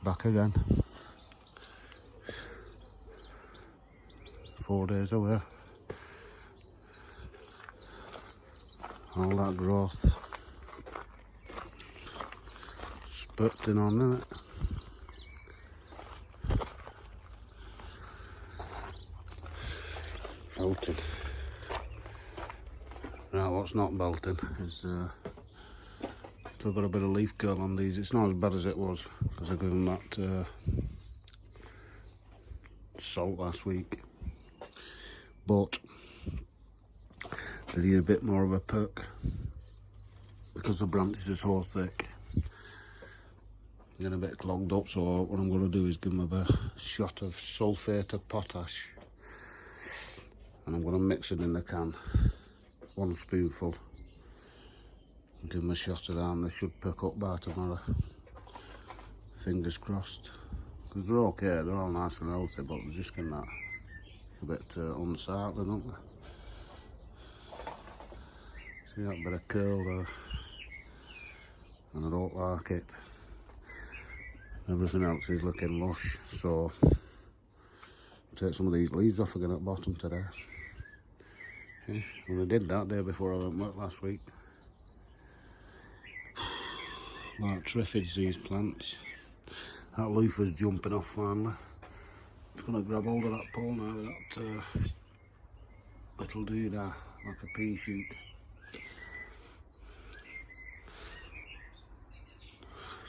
back again. 4 days away. All that growth spurting on, isn't it? Belting. Now what's not belting is still got a bit of leaf curl on these. It's not as bad as it was because I gave them that salt last week, but they need a bit more of a perk because the branches are so thick. Getting a bit clogged up, so what I'm going to do is give them a shot of sulphate of potash, and I'm going to mix it in the can, 1 spoonful, and give them a shot of that, and they should pick up by tomorrow. Fingers crossed, because they're okay, they're all nice and healthy, but they're just getting that a bit unsightly, don't they? See that bit of curl there, and I don't like it. Everything else is looking lush, so I'll take some of these leaves off again at the bottom today. Okay. And I did that day before I went work last week. Like triffage, these plants. That leaf was jumping off finally. Just going to grab hold of that pole now with that little doodah, like a pea shoot.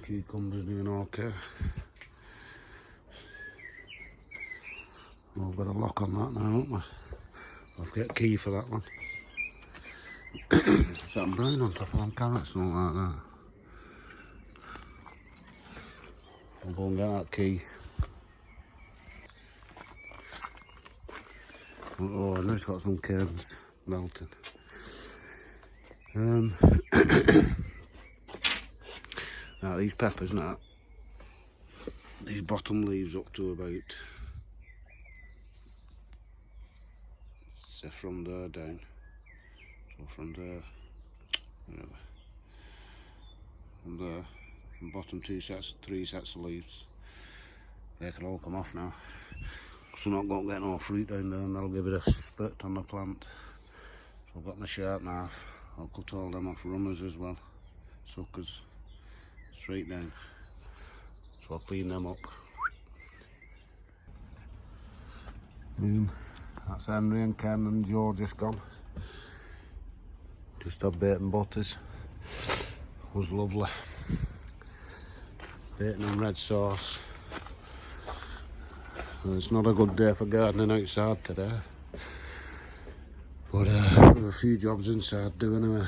Cucumber's doing okay. We've got a lock on that now, haven't we? I'll have to get a key for that one. There's something brown on top of them carrots, something like that. I'll go and get that key. Oh, I know it's got some canes melting. Now these peppers now, these bottom leaves up to about, say from there down, so from there, whatever, from there, and bottom 3 sets of leaves, they can all come off now, because we're not going to get no fruit down there, and that'll give it a spurt on the plant. So I've got my sharp knife, I'll cut all them off runners as well, suckers. Straight down, so I'll clean them up. Boom, that's Henry and Ken and Joe just gone. Just had bacon butters, was lovely. Bacon and red sauce. It's not a good day for gardening outside today, but there's a few jobs inside doing anyway.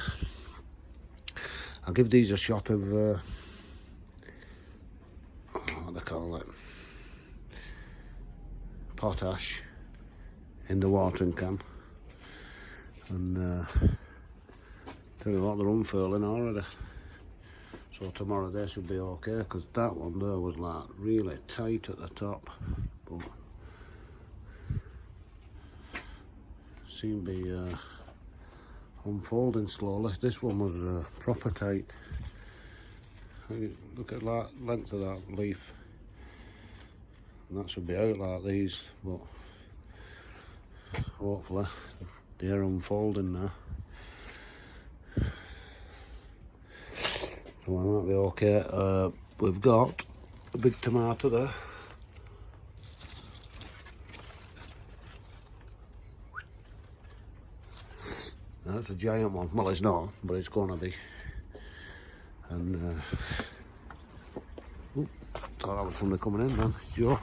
I'll give these a shot of what they call it, potash in the watering can, and tell you what, they're unfurling already, so tomorrow they should be okay, because that one there was like really tight at the top, but seemed to be unfolding slowly. This one was proper tight. Look at that length of that leaf, and that should be out like these, but hopefully they're unfolding now, so I might be okay. We've got a big tomato there. That's a giant one. Well, it's not, but it's gonna be. And thought that was somebody coming in then. It's Joe.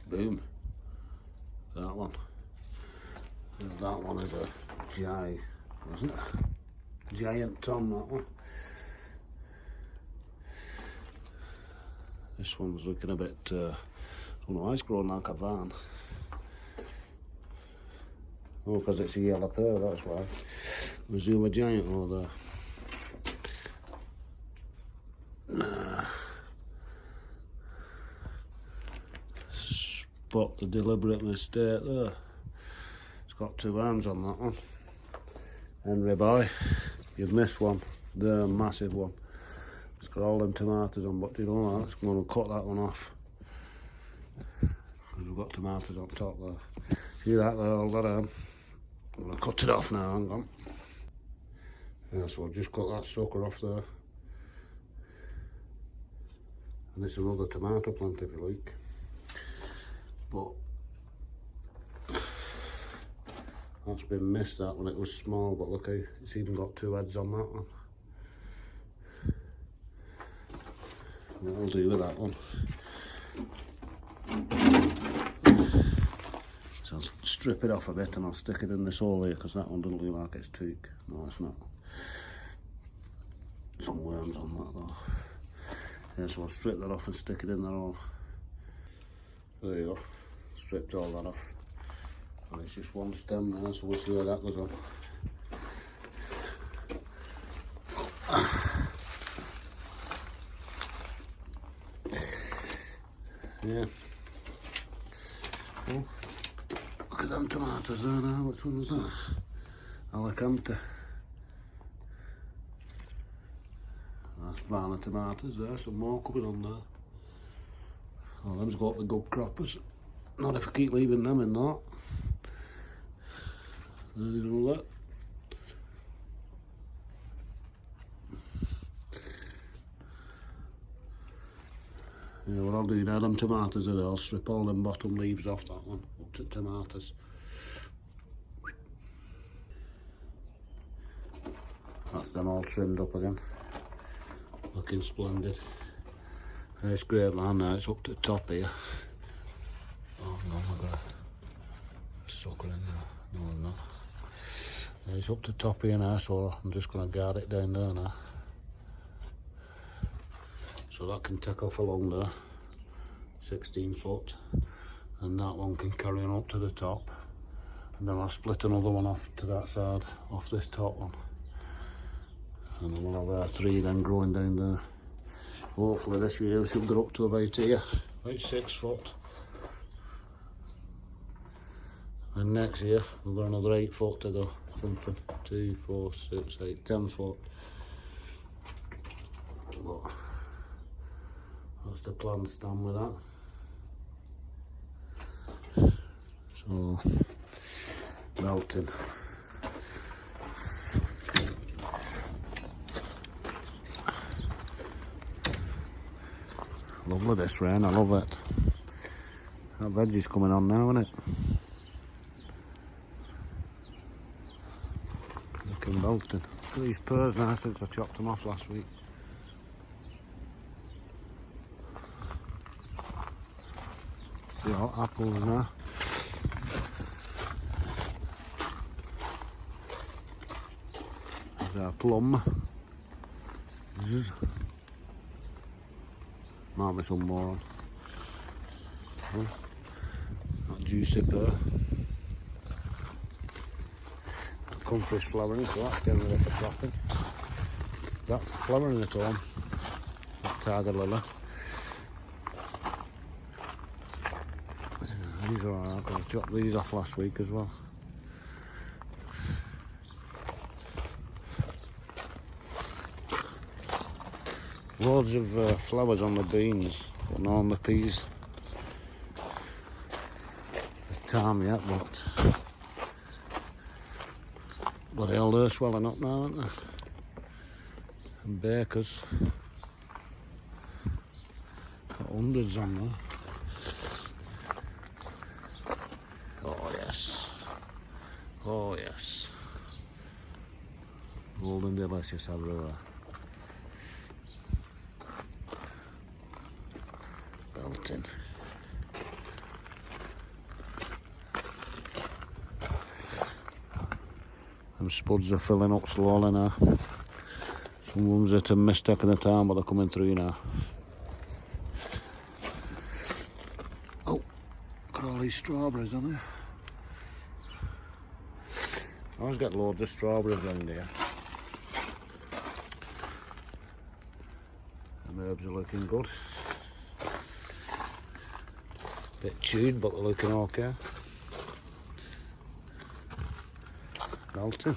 Boom. That one. That one is a giant, isn't it? Giant Tom, that one. This one's looking a bit, I don't know why it's growing like a van. Oh, because it's a yellow pear, that's why. There's the other giant over there. Nah. Spot the deliberate mistake there. It's got 2 arms on that one. Henry boy, you've missed one. The massive one. It's got all them tomatoes on, but you know what? I'm going to cut that one off. Because we've got tomatoes on top there. See that there, all that arm? I'm going to cut it off now, hang on. Yeah, so I'll just cut that sucker off there. And it's another tomato plant if you like. But that's been missed, that one. It was small, but look, it's even got 2 heads on that one. That'll do with that one. So I'll strip it off a bit and I'll stick it in this hole here, because that one doesn't look like it's teak. No, it's not. Some worms on that though. Yeah, so I'll strip that off and stick it in there all. There you go. Stripped all that off. And it's just one stem there, so we'll see how that goes on. Yeah. Oh, look at them tomatoes there now. Which one was that? Alicante. That's Varna tomatoes there. Some more coming on there. Oh, them's got the good croppers. Not if I keep leaving them in that. There's all that. Yeah, what I'll do now, them tomatoes are there, I'll strip all them bottom leaves off that one, up to tomatoes. That's them all trimmed up again. Looking splendid. It's great man now, it's up to the top here. Oh no, I've got a sucker in there. No, I'm not. Yeah, it's up to the top here now, so I'm just going to guard it down there now. So that can take off along there, 16 foot, and that one can carry on up to the top. And then I'll split another one off to that side, off this top one. And then we'll have our 3 then growing down there. Hopefully this year we should get up to about here, about 6 foot. And next year we've got another 8 foot to go, something, 2, 4, 6, 8, 10 foot. But that's the plan, stand with that. So, melting. Lovely this rain, I love it. That veggie's coming on now, isn't it? Looking melting. Look at these pears now since I chopped them off last week. See hot apples now. There's our plum. Zzz. Might be some more on. Oh, that juicy pear. Comfrey's flowering, so that's getting ready for chopping. That's flowering at home. That tiger lily. These are alright, I chopped these off last week as well. Loads of flowers on the beans, but not on the peas. It's time yet, but they'll there swelling up now, aren't they? And bakers. Got hundreds on there. Oh yes. Oh yes. Golden delicious everywhere. Belting. Them spuds are filling up slowly now. Some ones at a mistake in the time, but they're coming through now. Oh, got all these strawberries on here. always get loads of strawberries around here. And the herbs are looking good. Bit chewed, but they're looking okay. Melting.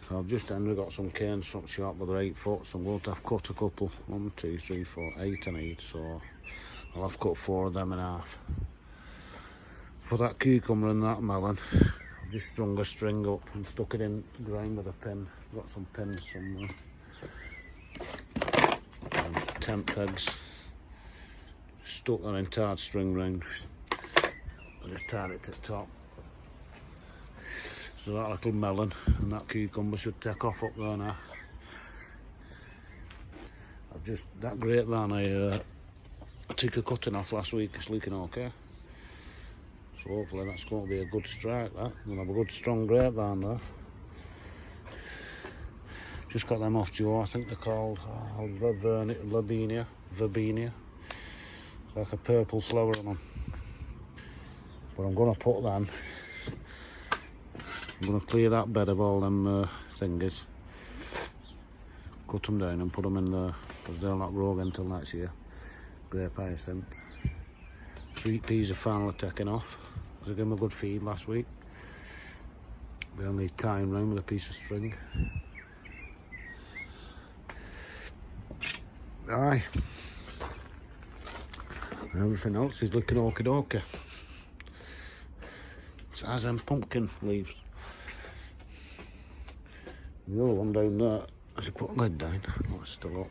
So I've just then got some canes from the shop, but they're 8 foot, so I'm going to have cut a couple. 1, 2, 3, 4, 8 I need, so I'll have cut 4 of them in half. For that cucumber and that melon, I've just strung a string up and stuck it in the ground with a pin. Got some pins somewhere. And tent pegs. Stuck that entire string round. I just tied it to the top. So that little melon and that cucumber should take off up there now. That grapevine I took a cutting off last week, it's looking okay. So hopefully that's going to be a good strike, that. We'll have a good strong grapevine there. Just got them off Joe, I think they're called Verbinia. Like a purple flower on them. But I'm going to put them. I'm going to clear that bed of all them thingies. Cut them down and put them in there, because they'll not grow again until next year. Grape hyacinth. Sweet peas are finally taken off, because I gave them a good feed last week. We only tie them round with a piece of string. Aye. And everything else is looking okie dokie. It's as them pumpkin leaves. The other one down there, as I put the lid down, oh, it's still up.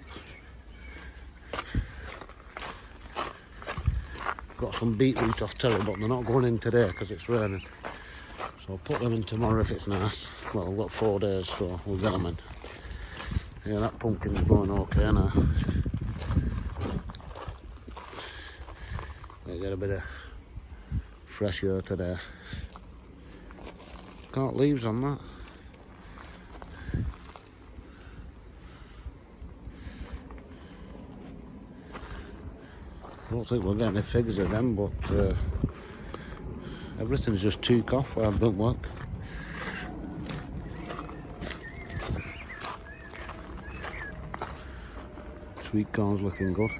Got some beetroot off terry, but they're not going in today because it's raining. So I'll put them in tomorrow if it's nice. Well, I've got 4 days, so we'll get them in. Yeah, that pumpkin's going okay now. Might get a bit of fresh air today. Got leaves on that. I don't think we're getting the figures of them, but everything's just took off where it don't work. Sweet corn's looking good.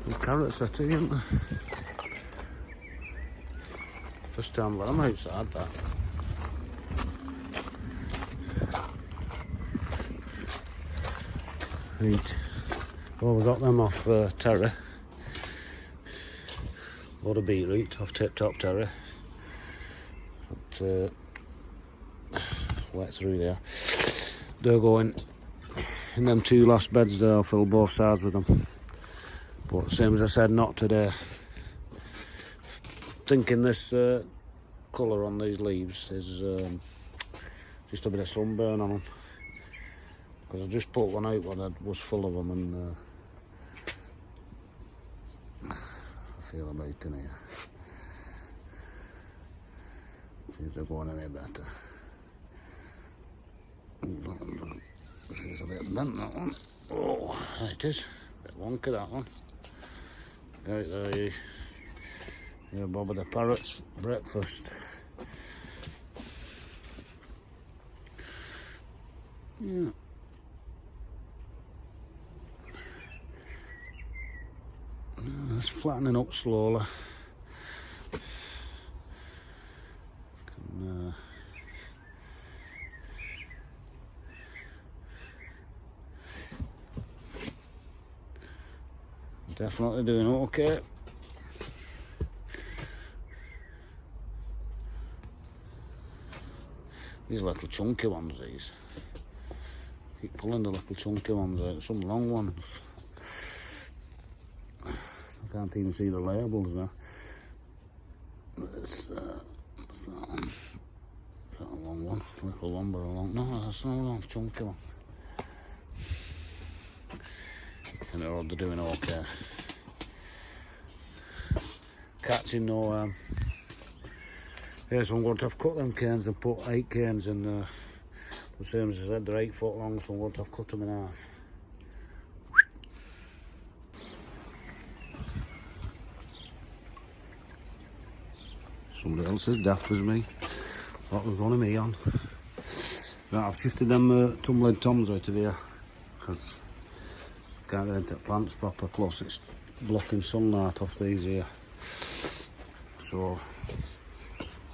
And carrots are too, aren't they? First time I'm outside that. Right. Well, we got them off terry. Load of beetroot off tip top terry. But, wet through there. They're going in them 2 last beds there. I'll fill both sides with them. But same as I said, not today. Thinking this colour on these leaves is just a bit of sunburn on them. Because I just put one out when I was full of them, and I feel about it in here. See if they're going any better. It's a bit bent, that one. Oh, there it is. A bit wonky, that one. Right there, yeah, Bobby the Parrot's breakfast. Yeah. It's flattening up slowly. Definitely doing okay. These little chunky ones, these. Keep pulling the little chunky ones out, some long ones. I can't even see the labels there. It's that one. Is that a long one? Little one, but a long. No, that's not a long, chunky one. And they're doing okay. Catching no. Yeah, so I'm going to have cut them canes and put 8 canes in there. The same as I said, they're 8 foot long, so I'm going to have cut them in half. Somebody else is daft as me. What was one of me on? Right, I've shifted them tumbling toms out of here because can't get into plants proper close. It's blocking sunlight off these here. So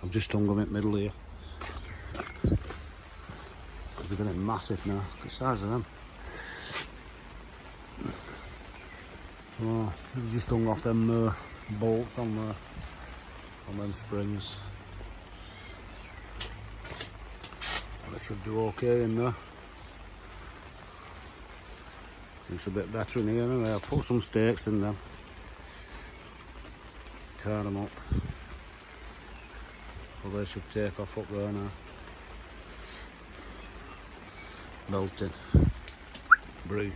I've just hung them in the middle here because they're getting massive now. Look at the size of them. Oh, I've just hung off them bolts on them springs. And they should do okay in there. Looks a bit better in here anyway. I'll put some stakes in them. Tie them up. So they should take off up there now. Belted. Breathe.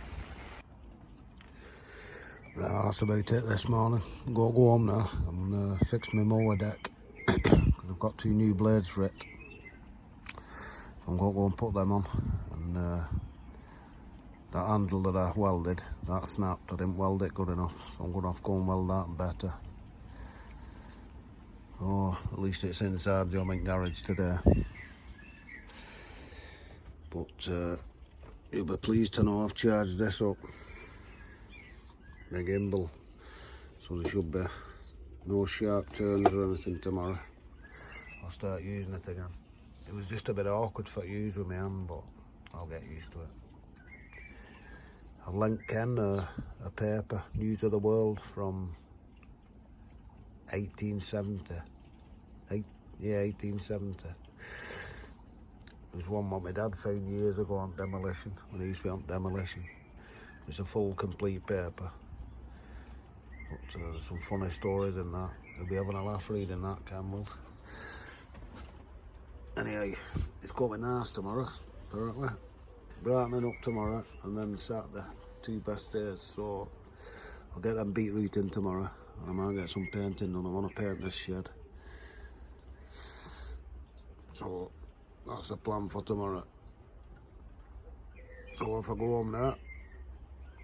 Right, that's about it this morning. Go home now and fix my mower deck because I've got 2 new blades for it. So I'm going to go and put them on. And that handle that I welded, that snapped. I didn't weld it good enough, so I'm going to have to go and weld that better. Oh, at least it's inside Jobbing Garage today. But you'll be pleased to know I've charged this up. My gimbal. So there should be no sharp turns or anything tomorrow. I'll start using it again. It was just a bit awkward for to use with my hand, but I'll get used to it. I lent Ken a paper, News of the World from 1870. Yeah, 1870. It was one what my dad found years ago on demolition, when he used to be on demolition. It's a full, complete paper. But there's some funny stories in that. You'll be having a laugh reading that, Campbell. Anyway, it's going to be nice tomorrow, apparently. Brightening up tomorrow, and then Saturday, 2 best days. So I'll get them beetroot in tomorrow, and I might get some painting done. I want to paint this shed. So that's the plan for tomorrow. So if I go home now,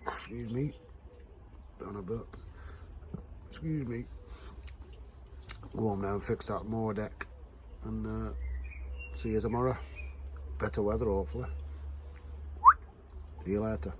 excuse me, down a burp. Excuse me. Go home now and fix that mower deck, and see you tomorrow. Better weather, hopefully. See you later.